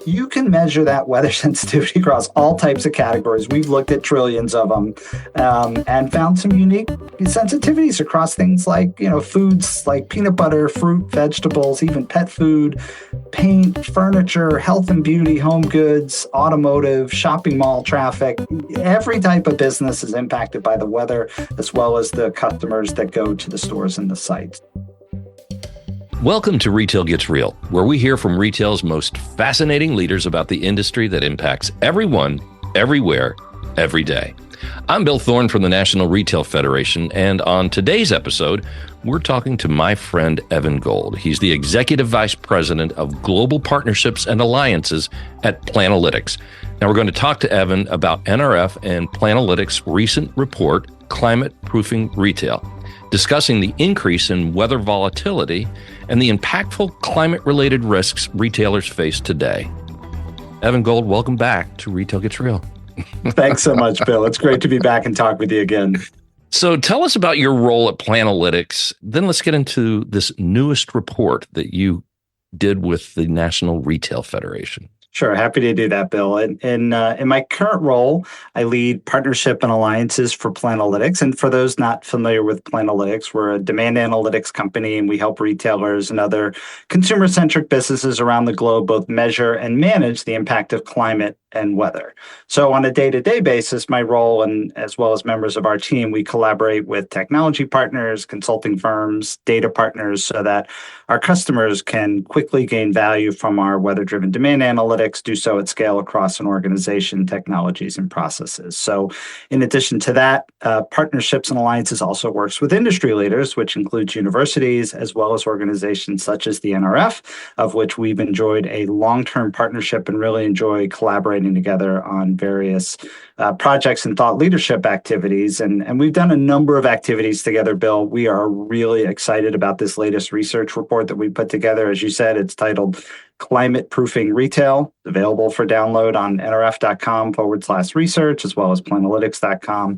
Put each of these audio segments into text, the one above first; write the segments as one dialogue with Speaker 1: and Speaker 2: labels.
Speaker 1: You can measure that weather sensitivity across all types of categories. We've looked at trillions of them and found some unique sensitivities across things like, foods like peanut butter, fruit, vegetables, even pet food, paint, furniture, health and beauty, home goods, automotive, shopping mall traffic. Every type of business is impacted by the weather, as well as the customers that go to the stores and the sites.
Speaker 2: Welcome to Retail Gets Real, where we hear from retail's most fascinating leaders about the industry that impacts everyone, everywhere, every day. I'm Bill Thorne from the National Retail Federation, and on today's episode, we're talking to my friend Evan Gold. He's the Executive Vice President of Global Partnerships and Alliances at Planalytics. Now, we're going to talk to Evan about NRF and Planalytics' recent report, Climate Proofing Retail, discussing the increase in weather volatility and the impactful climate-related risks retailers face today. Evan Gold, welcome back to Retail Gets Real.
Speaker 1: Thanks so much, Bill. It's great to be back and talk with you again.
Speaker 2: So tell us about your role at Planalytics. Then let's get into this newest report that you did with the National Retail Federation.
Speaker 1: Sure. Happy to do that, Bill. In my current role, I lead partnership and alliances for Planalytics. And for those not familiar with Planalytics, we're a demand analytics company, and we help retailers and other consumer-centric businesses around the globe both measure and manage the impact of climate and weather. So on a day-to-day basis, my role, and as well as members of our team, we collaborate with technology partners, consulting firms, data partners, so that our customers can quickly gain value from our weather-driven demand analytics, do so at scale across an organization, technologies, and processes. So in addition to that, partnerships and alliances also works with industry leaders, which includes universities, as well as organizations such as the NRF, of which we've enjoyed a long-term partnership and really enjoy collaborating together on various projects and thought leadership activities. And we've done a number of activities together, Bill. We are really excited about this latest research report that we put together. As you said, it's titled Climate Proofing Retail, available for download on nrf.com/research, as well as planalytics.com.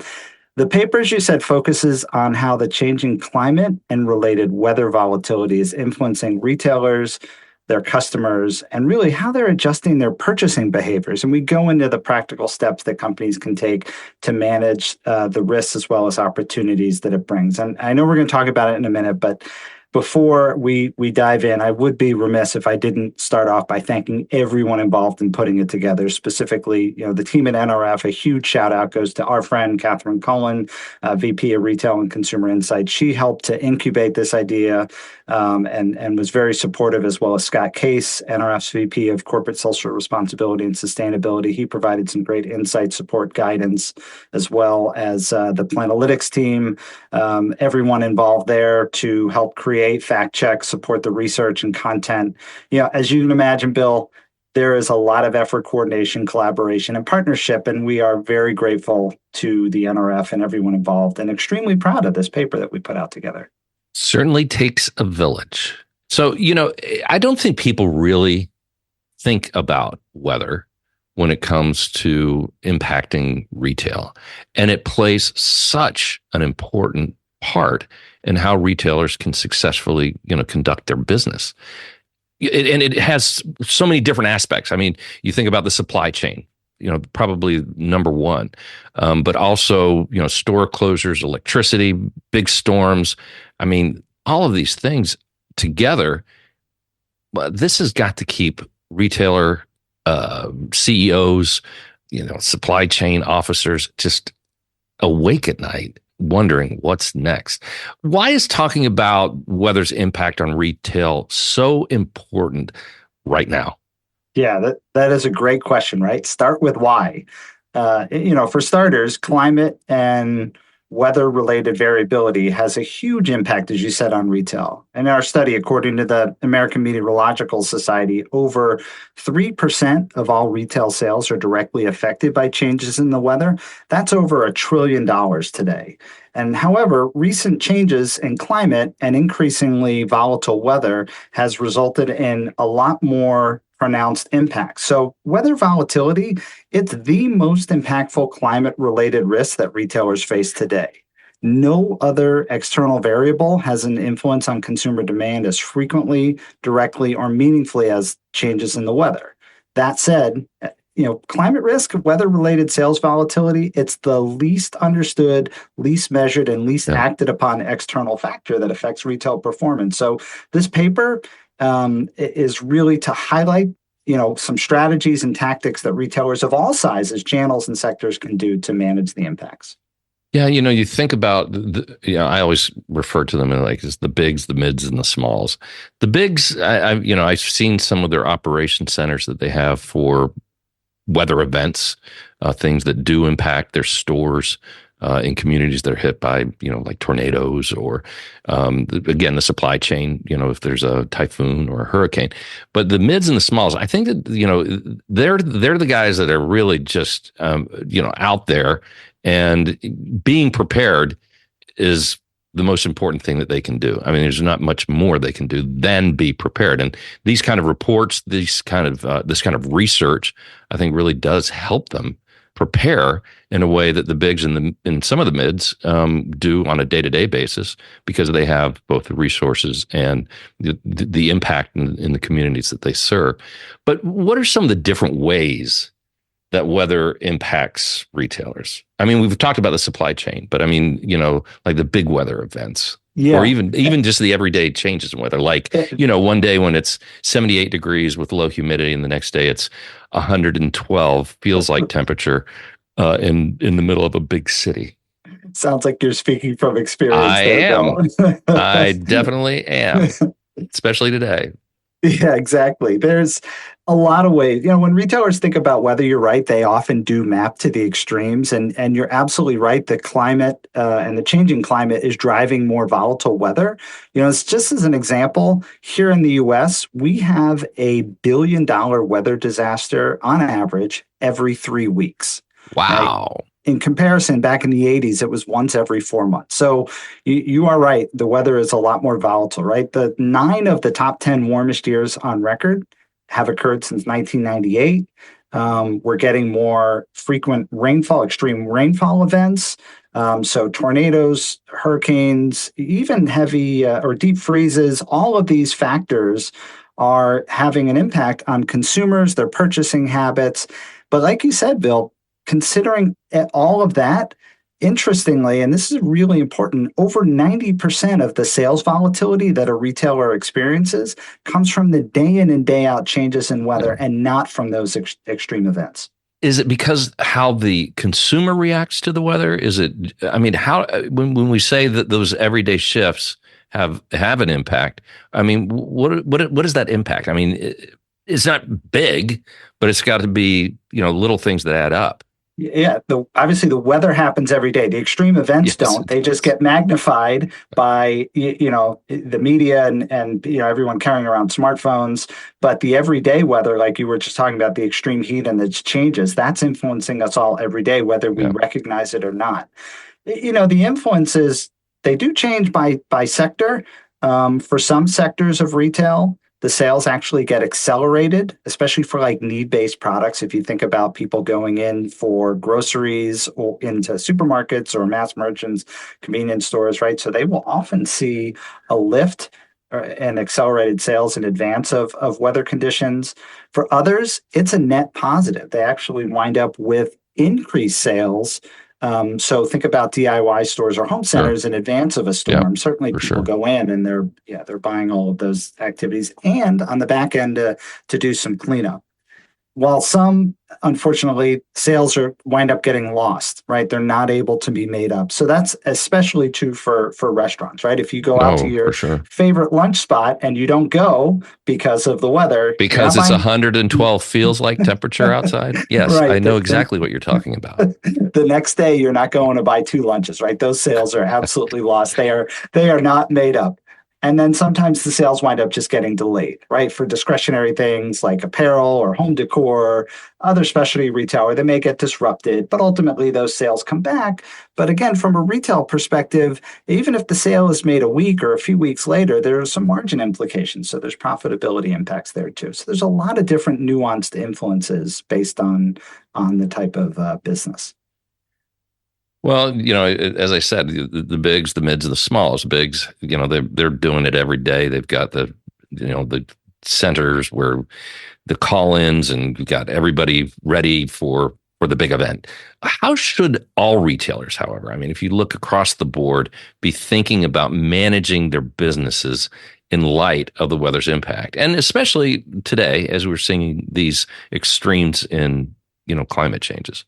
Speaker 1: The paper, as you said, focuses on how the changing climate and related weather volatility is influencing retailers, their customers, and really how they're adjusting their purchasing behaviors. And we go into the practical steps that companies can take to manage the risks as well as opportunities that it brings. And I know we're going to talk about it in a minute, but before we dive in, I would be remiss if I didn't start off by thanking everyone involved in putting it together, specifically, the team at NRF. A huge shout out goes to our friend, Catherine Cullen, VP of Retail and Consumer Insights. She helped to incubate this idea and was very supportive, as well as Scott Case, NRF's VP of Corporate Social Responsibility and Sustainability. He provided some great insight, support, guidance, as well as the Planalytics team, everyone involved there to help create fact check, support the research and content. As you can imagine, Bill, there is a lot of effort, coordination, collaboration, and partnership, and we are very grateful to the NRF and everyone involved, and extremely proud of this paper that we put out together.
Speaker 2: Certainly takes a village. So, I don't think people really think about weather when it comes to impacting retail, and it plays such an important part in how retailers can successfully, conduct their business. And it has so many different aspects. I mean, you think about the supply chain, probably number one, but also, store closures, electricity, big storms. I mean, all of these things together, this has got to keep retailer CEOs, supply chain officers just awake at night, wondering what's next. Why is talking about weather's impact on retail so important right now?
Speaker 1: Yeah, that is a great question, right? Start with why. For starters, climate and weather-related variability has a huge impact, as you said, on retail. In our study, according to the American Meteorological Society, over 3% of all retail sales are directly affected by changes in the weather. That's over $1 trillion today. And however, recent changes in climate and increasingly volatile weather has resulted in a lot more pronounced impact. So weather volatility, it's the most impactful climate-related risk that retailers face today. No other external variable has an influence on consumer demand as frequently, directly, or meaningfully as changes in the weather. That said, climate risk, weather-related sales volatility, it's the least understood, least measured, and least
Speaker 2: Yeah.
Speaker 1: acted upon external factor that affects retail performance. So this paper is really to highlight, some strategies and tactics that retailers of all sizes, channels, and sectors can do to manage the impacts.
Speaker 2: Yeah, you think about I always refer to them as the bigs, the mids, and the smalls. The bigs, I've seen some of their operation centers that they have for weather events, things that do impact their stores in communities that are hit by, like tornadoes or, again, the supply chain, if there's a typhoon or a hurricane. But the mids and the smalls, I think that, they're the guys that are really just, out there, and being prepared is the most important thing that they can do. I mean, there's not much more they can do than be prepared. And these kind of reports, this kind of research, I think really does help them prepare in a way that the bigs and some of the mids do on a day-to-day basis, because they have both the resources and the impact in the communities that they serve. But what are some of the different ways that weather impacts retailers? I mean, we've talked about the supply chain, but I mean, like the big weather events, or even just the everyday changes in weather. Like, one day when it's 78 degrees with low humidity, and the next day it's 112, feels like temperature in the middle of a big city.
Speaker 1: Sounds like you're speaking from experience.
Speaker 2: I am. I definitely am, especially today.
Speaker 1: Yeah, exactly. There's a lot of ways. When retailers think about weather, you're right, they often do map to the extremes. And you're absolutely right. The climate and the changing climate is driving more volatile weather. It's just as an example, here in the US, we have $1 billion weather disaster on average every 3 weeks.
Speaker 2: Wow.
Speaker 1: Right? In comparison, back in the 80s, it was once every 4 months. So you are right. The weather is a lot more volatile, right? The 9 of the top 10 warmest years on record have occurred since 1998. We're getting more frequent rainfall, extreme rainfall events. So tornadoes, hurricanes, even heavy or deep freezes, all of these factors are having an impact on consumers, their purchasing habits. But like you said, Bill, considering all of that, interestingly, and this is really important, over 90% of the sales volatility that a retailer experiences comes from the day in and day out changes in weather, and not from those extreme events.
Speaker 2: Is it because how the consumer reacts to the weather? Is it, I mean, how, when we say that those everyday shifts have an impact, I mean, what is that impact? I mean, it's not big, but it's got to be, little things that add up.
Speaker 1: Yeah, obviously the weather happens every day. The extreme events don't. They just get magnified by the media and everyone carrying around smartphones. But the everyday weather, like you were just talking about, the extreme heat and its changes, that's influencing us all every day, whether we recognize it or not. The influences, they do change by sector. For some sectors of retail, the sales actually get accelerated, especially for like need-based products. If you think about people going in for groceries or into supermarkets or mass merchants, convenience stores, right? So they will often see a lift and accelerated sales in advance of weather conditions. For others, it's a net positive. They actually wind up with increased sales. So think about DIY stores or home centers in advance of a storm. Certainly people go in and they're buying all of those activities, and on the back end to do some cleanup. While some, unfortunately, sales wind up getting lost, right? They're not able to be made up. So that's especially true for restaurants, right? If you go out to your favorite lunch spot and you don't go because of the weather.
Speaker 2: Because it's 112 feels like temperature outside. Yes, right. I know exactly what you're talking about.
Speaker 1: The next day, you're not going to buy 2 lunches, right? Those sales are absolutely lost. They are not made up. And then sometimes the sales wind up just getting delayed, right? For discretionary things like apparel or home decor, other specialty retail, they may get disrupted, but ultimately those sales come back. But again, from a retail perspective, even if the sale is made a week or a few weeks later, there are some margin implications. So there's profitability impacts there too. So there's a lot of different nuanced influences based on the type of business.
Speaker 2: Well, as I said, the bigs, the mids, and the smalls. Bigs, they're doing it every day. They've got the centers where the call-ins and you got everybody ready for the big event. How should all retailers, however, I mean, if you look across the board, be thinking about managing their businesses in light of the weather's impact, and especially today as we're seeing these extremes in climate changes?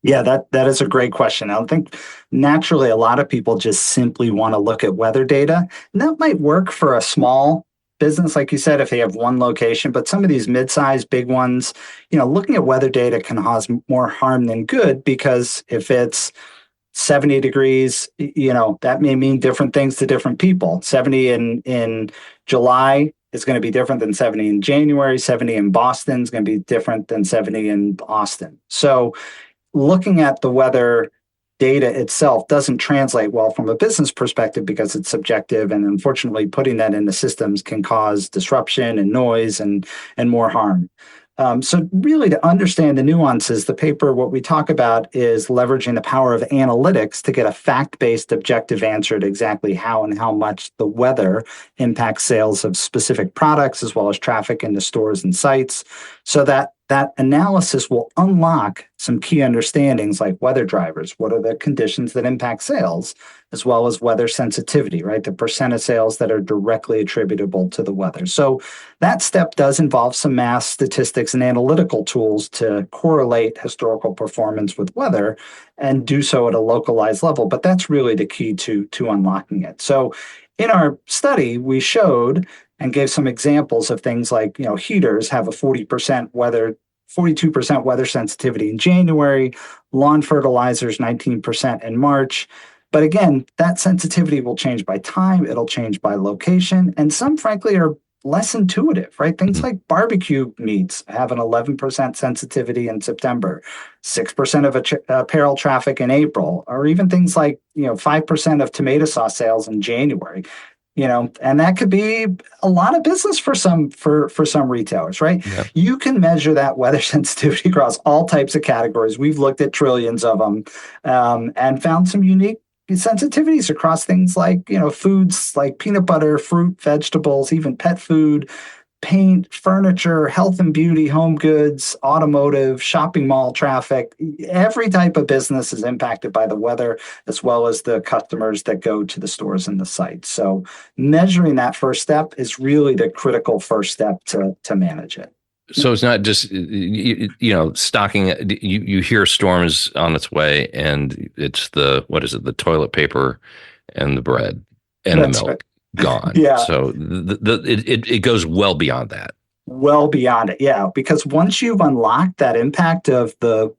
Speaker 1: Yeah, that is a great question. I think naturally a lot of people just simply want to look at weather data. And that might work for a small business, like you said, if they have one location, but some of these mid-sized big ones, looking at weather data can cause more harm than good, because if it's 70 degrees, that may mean different things to different people. 70 in July is going to be different than 70 in January. 70 in Boston is going to be different than 70 in Austin. So looking at the weather data itself doesn't translate well from a business perspective because it's subjective, and unfortunately putting that into systems can cause disruption and noise and more harm. So really, to understand the nuances, the paper, what we talk about is leveraging the power of analytics to get a fact-based objective answer to exactly how and how much the weather impacts sales of specific products, as well as traffic into stores and sites, so that analysis will unlock some key understandings like weather drivers. What are the conditions that impact sales, as well as weather sensitivity, right? The percent of sales that are directly attributable to the weather. So that step does involve some math, statistics, and analytical tools to correlate historical performance with weather and do so at a localized level. But that's really the key to unlocking it. So in our study, we showed and gave some examples of things like, heaters have a 42% weather sensitivity in January, lawn fertilizers 19% in March. But again, that sensitivity will change by time, it'll change by location, and some frankly are less intuitive, right? Things like barbecue meats have an 11% sensitivity in September, 6% of apparel traffic in April, or even things like, 5% of tomato sauce sales in January. And that could be a lot of business for some retailers, right?
Speaker 2: Yeah.
Speaker 1: You can measure that weather sensitivity across all types of categories. We've looked at trillions of them and found some unique sensitivities across things like, foods like peanut butter, fruit, vegetables, even pet food, paint, furniture, health and beauty, home goods, automotive, shopping mall traffic. Every type of business is impacted by the weather, as well as the customers that go to the stores and the site. So measuring that first step is really the critical first step to manage it.
Speaker 2: So it's not just, stocking. You hear storm is on its way, and it's the toilet paper and the bread and
Speaker 1: That's
Speaker 2: the milk.
Speaker 1: right.
Speaker 2: Gone.
Speaker 1: Yeah.
Speaker 2: So it goes well beyond that.
Speaker 1: Well beyond it, yeah. Because once you've unlocked that impact of the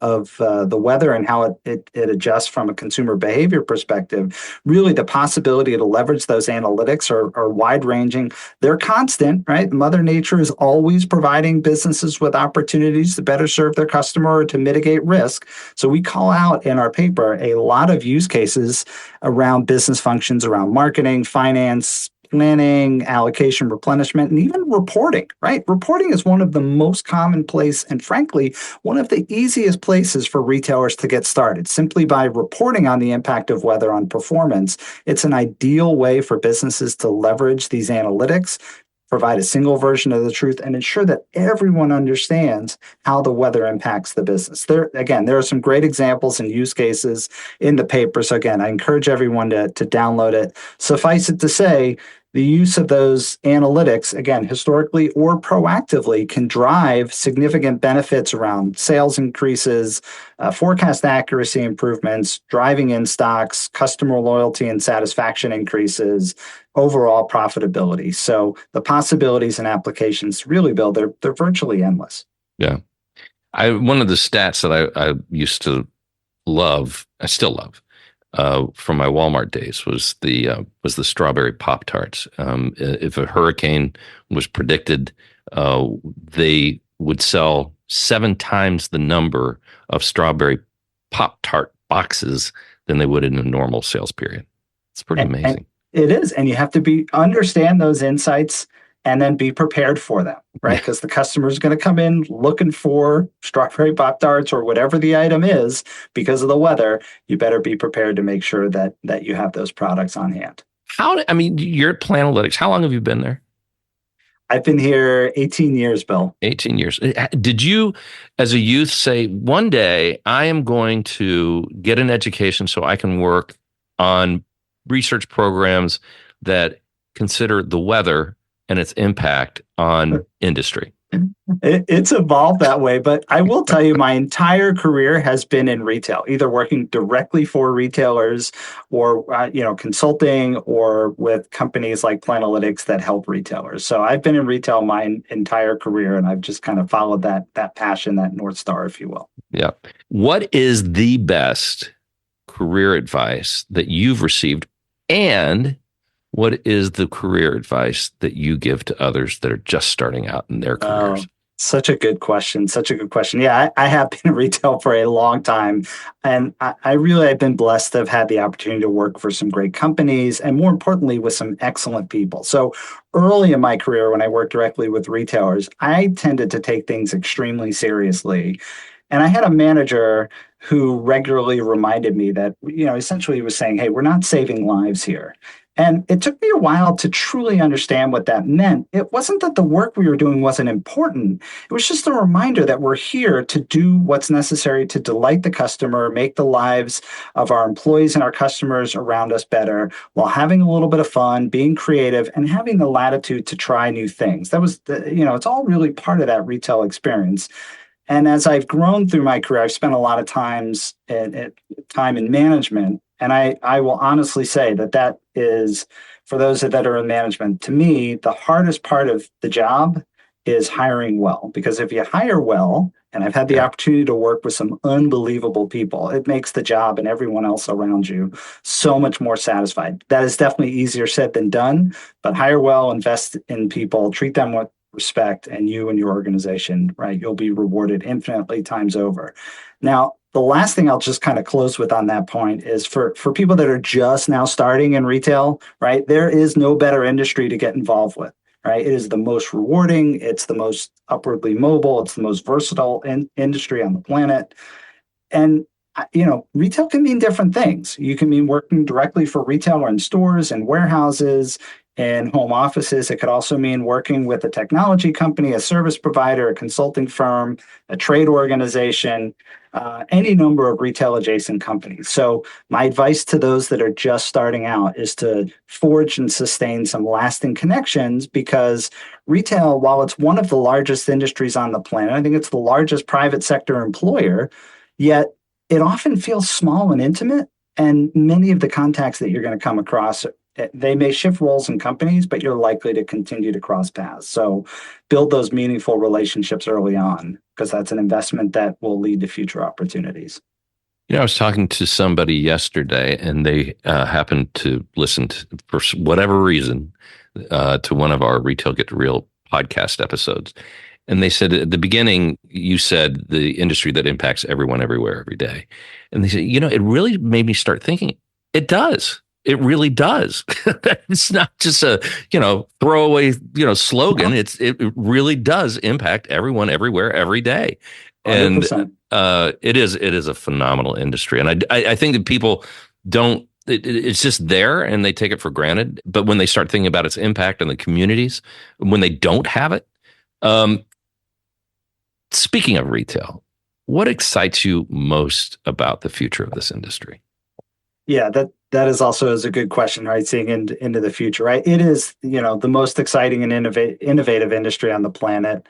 Speaker 1: weather and how it adjusts from a consumer behavior perspective, really the possibility to leverage those analytics are wide ranging. They're constant, right? Mother Nature is always providing businesses with opportunities to better serve their customer or to mitigate risk. So we call out in our paper a lot of use cases around business functions, around marketing, finance, planning, allocation, replenishment, and even reporting, right? Reporting is one of the most commonplace and frankly, one of the easiest places for retailers to get started. Simply by reporting on the impact of weather on performance, it's an ideal way for businesses to leverage these analytics, provide a single version of the truth, and ensure that everyone understands how the weather impacts the business. There are some great examples and use cases in the paper. So again, I encourage everyone to download it. Suffice it to say, the use of those analytics, again, historically or proactively, can drive significant benefits around sales increases, forecast accuracy improvements, driving in stocks, customer loyalty and satisfaction increases, overall profitability. So the possibilities and applications really, Bill, they're virtually endless.
Speaker 2: Yeah. One of the stats that I used to love, I still love, from my Walmart days was the strawberry Pop-Tarts. If a hurricane was predicted, they would sell 7 times the number of strawberry Pop-Tart boxes than they would in a normal sales period. It's pretty amazing.
Speaker 1: It is, and you have to understand those insights and then be prepared for them, right? Because the customer is going to come in looking for strawberry Pop-Tarts or whatever the item is because of the weather. You better be prepared to make sure that you have those products on hand.
Speaker 2: You're at Planalytics. How long have you been there?
Speaker 1: I've been here 18 years, Bill.
Speaker 2: 18 years. Did you, as a youth, say, one day I am going to get an education so I can work on research programs that consider the weather and its impact on industry?
Speaker 1: It's evolved that way, but I will tell you, my entire career has been in retail, either working directly for retailers or consulting, or with companies like Planalytics that help retailers. So I've been in retail my entire career, and I've just kind of followed that passion, that North Star, if you will.
Speaker 2: Yeah. What is the best career advice that you've received, and what is the career advice that you give to others that are just starting out in their careers?
Speaker 1: Such a good question. Such a good question. Yeah, I have been in retail for a long time. And I really have been blessed to have had the opportunity to work for some great companies, and more importantly, with some excellent people. So early in my career, when I worked directly with retailers, I tended to take things extremely seriously. And I had a manager who regularly reminded me that, essentially he was saying, hey, we're not saving lives here. And it took me a while to truly understand what that meant. It wasn't that the work we were doing wasn't important. It was just a reminder that we're here to do what's necessary to delight the customer, make the lives of our employees and our customers around us better, while having a little bit of fun, being creative, and having the latitude to try new things. That was, it's all really part of that retail experience. And as I've grown through my career, I've spent a lot of time in management. And I will honestly say that is, for those that are in management, to me, the hardest part of the job is hiring well. Because if you hire well, and I've had the opportunity to work with some unbelievable people, it makes the job and everyone else around you so much more satisfied. That is definitely easier said than done, but hire well, invest in people, treat them with respect, and you and your organization, right? You'll be rewarded infinitely times over. Now, the last thing I'll just kind of close with on that point is for people that are just now starting in retail, right? There is no better industry to get involved with, right? It is the most rewarding. It's the most upwardly mobile. It's the most versatile industry on the planet. And retail can mean different things. You can mean working directly for retail in stores and warehouses and home offices. It could also mean working with a technology company, a service provider, a consulting firm, a trade organization, any number of retail adjacent companies. So my advice to those that are just starting out is to forge and sustain some lasting connections, because retail, while it's one of the largest industries on the planet, I think it's the largest private sector employer, yet it often feels small and intimate. And many of the contacts that you're going to come across, they may shift roles in companies, but you're likely to continue to cross paths. So build those meaningful relationships early on, because that's an investment that will lead to future opportunities.
Speaker 2: I was talking to somebody yesterday, and they happened to listen to, for whatever reason, to one of our Retail Get Real podcast episodes. And they said at the beginning, you said the industry that impacts everyone, everywhere, every day. And they said, it really made me start thinking, it does. It really does. It's not just a, throwaway, slogan. It really does impact everyone, everywhere, every day. 100%. And it is a phenomenal industry. And I think that people don't, it's just there and they take it for granted. But when they start thinking about its impact on the communities, when they don't have it, speaking of retail, what excites you most about the future of this industry?
Speaker 1: Yeah, that is also a good question, right? Seeing into the future, right? It is, the most exciting and innovative industry on the planet.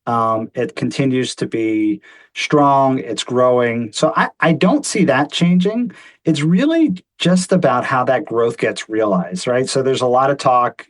Speaker 1: It continues to be strong. It's growing. So I don't see that changing. It's really just about how that growth gets realized, right? So there's a lot of talk,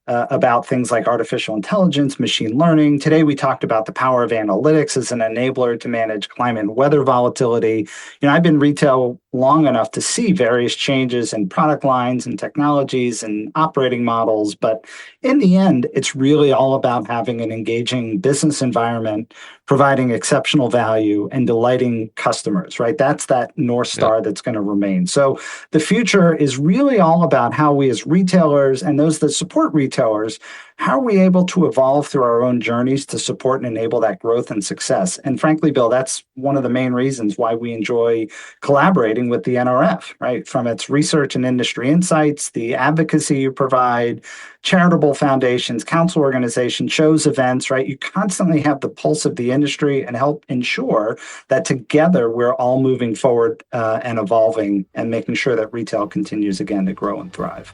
Speaker 1: about things like artificial intelligence, machine learning. Today, we talked about the power of analytics as an enabler to manage climate and weather volatility. I've been retail long enough to see various changes in product lines and technologies and operating models. But in the end, it's really all about having an engaging business environment, providing exceptional value, and delighting customers, right? That's that North Star that's going to remain. So the future is really all about how we as retailers and those that support retail retailers, how are we able to evolve through our own journeys to support and enable that growth and success? And frankly, Bill, that's one of the main reasons why we enjoy collaborating with the NRF, right? From its research and industry insights, the advocacy you provide, charitable foundations, council organizations, shows, events, right? You constantly have the pulse of the industry and help ensure that together we're all moving forward and evolving and making sure that retail continues again to grow and thrive.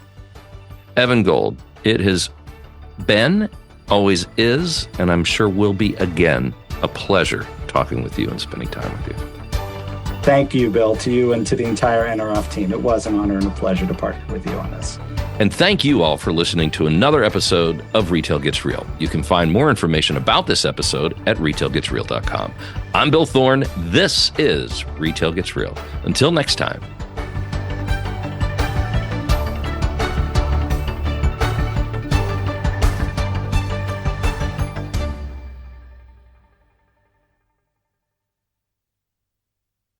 Speaker 2: Evan Gold, it has been, always is, and I'm sure will be again, a pleasure talking with you and spending time with you.
Speaker 1: Thank you, Bill, to you and to the entire NRF team. It was an honor and a pleasure to partner with you on this.
Speaker 2: And thank you all for listening to another episode of Retail Gets Real. You can find more information about this episode at retailgetsreal.com. I'm Bill Thorne. This is Retail Gets Real. Until next time,